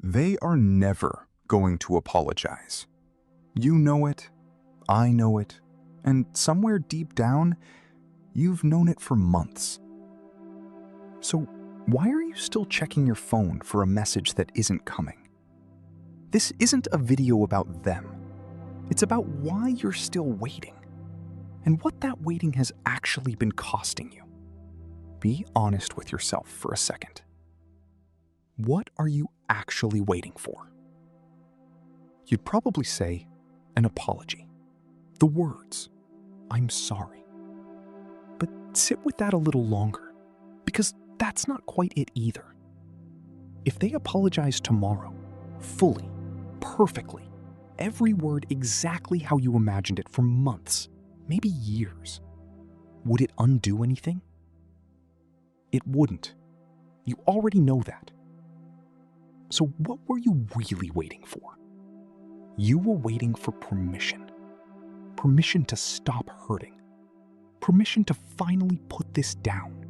They are never going to apologize. You know it, I know it, and somewhere deep down, you've known it for months. So why are you still checking your phone for a message that isn't coming? This isn't a video about them. It's about why you're still waiting and what that waiting has actually been costing you. Be honest with yourself for a second. What are you actually waiting for? You'd probably say an apology. The words, "I'm sorry." But sit with that a little longer, because that's not quite it either. If they apologize tomorrow, fully, perfectly, every word exactly how you imagined it for months, maybe years, would it undo anything? It wouldn't. You already know that. So what were you really waiting for? You were waiting for permission. Permission to stop hurting. Permission to finally put this down.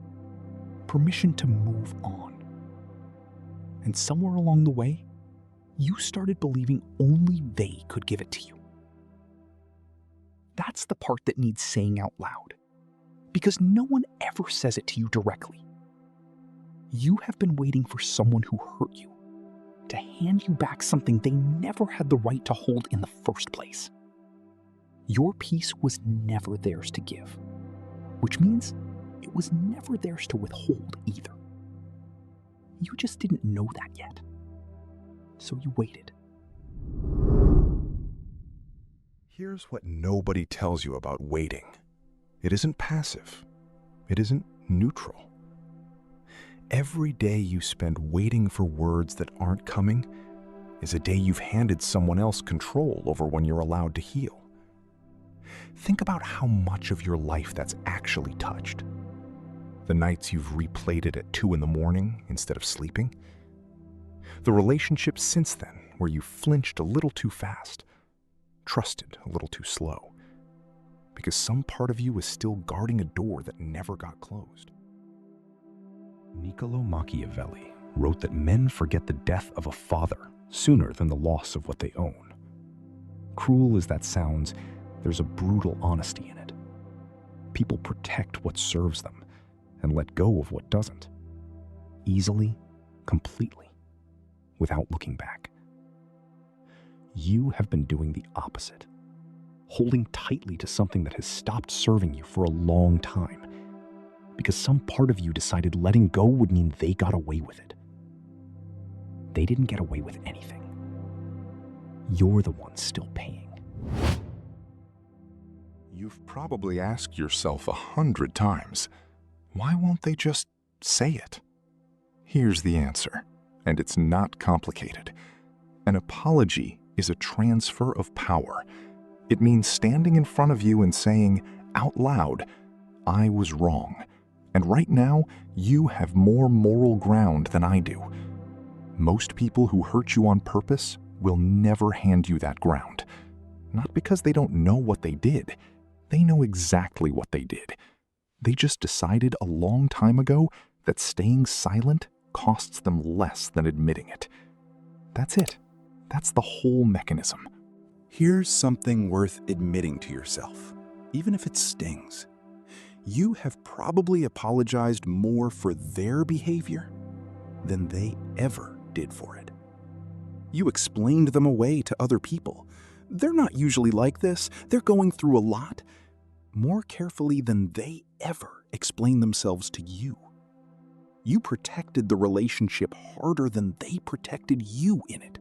Permission to move on. And somewhere along the way, you started believing only they could give it to you. That's the part that needs saying out loud, because no one ever says it to you directly. You have been waiting for someone who hurt you to hand you back something they never had the right to hold in the first place. Your peace was never theirs to give, which means it was never theirs to withhold either. You just didn't know that yet. So you waited. Here's what nobody tells you about waiting. It isn't passive. It isn't neutral. Every day you spend waiting for words that aren't coming is a day you've handed someone else control over when you're allowed to heal. Think about how much of your life that's actually touched. The nights you've replayed it at 2 a.m. instead of sleeping. The relationships since then where you flinched a little too fast, trusted a little too slow, because some part of you is still guarding a door that never got closed. Niccolo Machiavelli wrote that men forget the death of a father sooner than the loss of what they own. Cruel as that sounds, there's a brutal honesty in it. People protect what serves them and let go of what doesn't. Easily, completely, without looking back. You have been doing the opposite, holding tightly to something that has stopped serving you for a long time, because some part of you decided letting go would mean they got away with it. They didn't get away with anything. You're the one still paying. You've probably asked yourself 100 times, why won't they just say it? Here's the answer, and it's not complicated. An apology is a transfer of power. It means standing in front of you and saying out loud, "I was wrong. And right now, you have more moral ground than I do." Most people who hurt you on purpose will never hand you that ground. Not because they don't know what they did. They know exactly what they did. They just decided a long time ago that staying silent costs them less than admitting it. That's it. That's the whole mechanism. Here's something worth admitting to yourself, even if it stings. You have probably apologized more for their behavior than they ever did for it. You explained them away to other people. They're not usually like this. They're going through a lot. More carefully than they ever explain themselves to you. You protected the relationship harder than they protected you in it.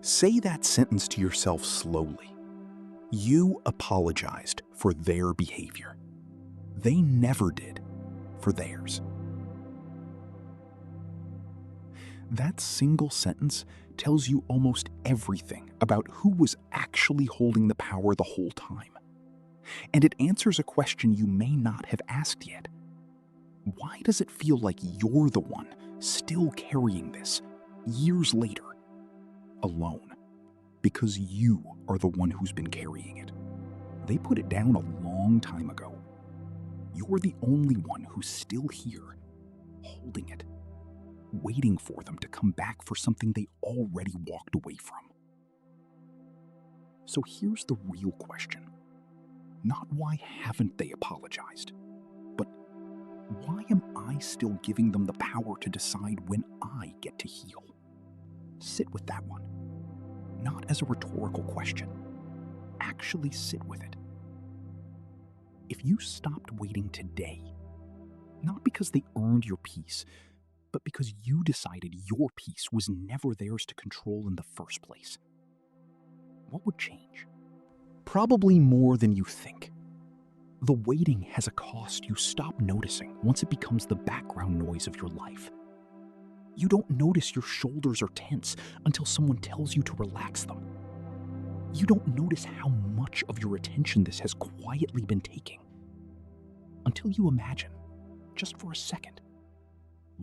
Say that sentence to yourself slowly. You apologized for their behavior. They never did for theirs. That single sentence tells you almost everything about who was actually holding the power the whole time. And it answers a question you may not have asked yet. Why does it feel like you're the one still carrying this, years later, alone? Because you are the one who's been carrying it. They put it down a long time ago. You're the only one who's still here, holding it. waiting for them to come back for something they already walked away from. So here's the real question. Not why haven't they apologized, but why am I still giving them the power to decide when I get to heal? Sit with that one. Not as a rhetorical question. Actually sit with it. If you stopped waiting today, not because they earned your peace, but because you decided your peace was never theirs to control in the first place, what would change? Probably more than you think. The waiting has a cost you stop noticing once it becomes the background noise of your life. You don't notice your shoulders are tense until someone tells you to relax them. You don't notice how much of your attention this has quietly been taking. Until you imagine, just for a second,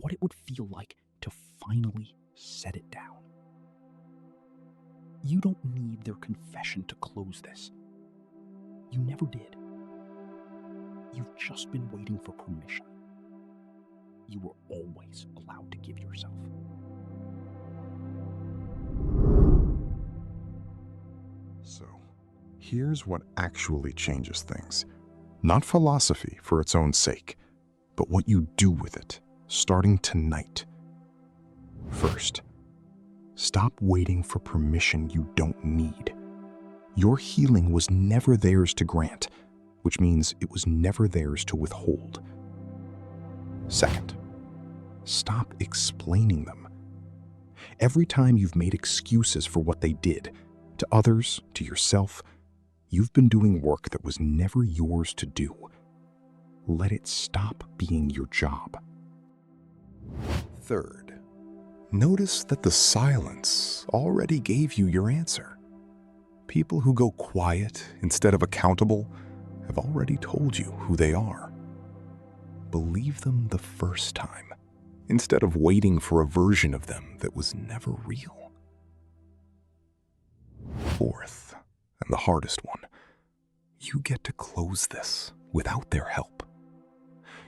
what it would feel like to finally set it down. You don't need their confession to close this. You never did. You've just been waiting for permission. You were always allowed to give yourself. So, here's what actually changes things. Not philosophy for its own sake, but what you do with it, starting tonight. First, stop waiting for permission you don't need. Your healing was never theirs to grant, which means it was never theirs to withhold. Second, stop explaining them. Every time you've made excuses for what they did, to others, to yourself, you've been doing work that was never yours to do. Let it stop being your job. Third, notice that the silence already gave you your answer. People who go quiet instead of accountable have already told you who they are. Believe them the first time, instead of waiting for a version of them that was never real. Fourth, and the hardest one, you get to close this without their help.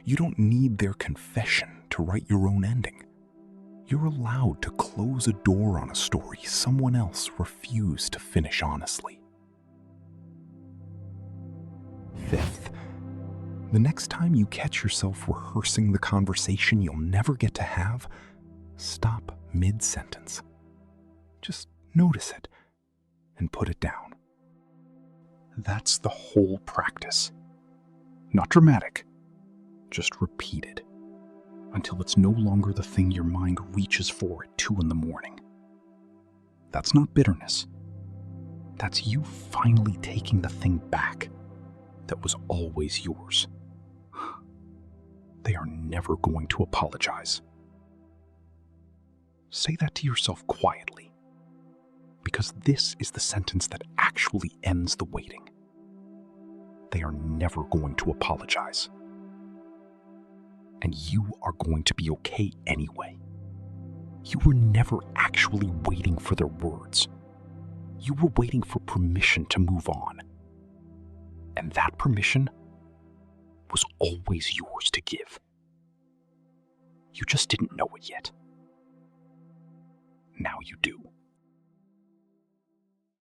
You don't need their confession to write your own ending. You're allowed to close a door on a story someone else refused to finish honestly. Fifth, the next time you catch yourself rehearsing the conversation you'll never get to have, stop mid-sentence. Just notice it and put it down. That's the whole practice. Not dramatic, just repeated until it's no longer the thing your mind reaches for at 2 a.m. That's not bitterness. That's you finally taking the thing back that was always yours. They are never going to apologize. Say that to yourself quietly, because this is the sentence that actually ends the waiting. They are never going to apologize. And you are going to be okay anyway. You were never actually waiting for their words. You were waiting for permission to move on. And that permission was always yours to give. You just didn't know it yet. Now you do.